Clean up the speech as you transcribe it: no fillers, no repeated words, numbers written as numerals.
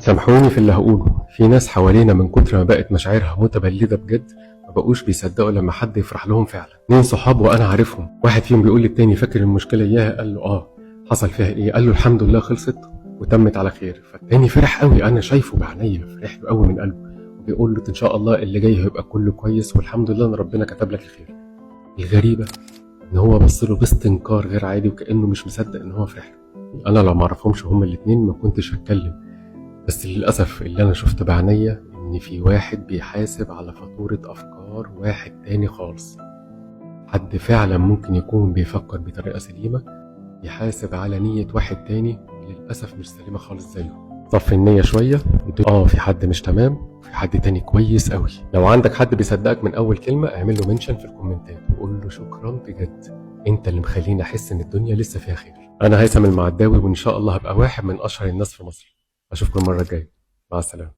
سامحوني في اللي هقوله، في ناس حوالينا من كتر ما بقت مشاعرها متبلدة بجد ما بقوش بيصدقوا لما حد يفرح لهم فعلا. 2 صحاب وانا عارفهم، واحد فيهم بيقول للتاني فاكر المشكلة اياها؟ قال له اه. حصل فيها ايه؟ قال له الحمد لله خلصت وتمت على خير. فالتاني فرح قوي، انا شايفه بعينيا فرح له قوي من قلبه، وبيقول له ان شاء الله اللي جاي هيبقى كله كويس والحمد لله ان ربنا كتب لك الخير. الغريبة ان هو بص له باستنكار غير عادي وكأنه مش مصدق ان هو فرح له. انا لو معرفهمش هما الاتنين ما كنتش هتكلم، بس للأسف اللي أنا شفت بعينيا إن في واحد بيحاسب على فاتورة أفكار واحد تاني خالص. حد فعلا ممكن يكون بيفكر بطريقة سليمة يحاسب على نية واحد تاني للأسف مش سليمة خالص زيه. صفي النية شوية، في حد مش تمام وفي حد تاني كويس قوي. لو عندك حد بيصدقك من أول كلمة اعمل له منشن في الكومنتات وقول له شكرا بجد، انت اللي مخليني أحس إن الدنيا لسه فيها خير. أنا هيثم المعداوي وإن شاء الله هبقى واحد من أشهر الناس في مصر. أشوفكم المرة الجاية، مع السلامة.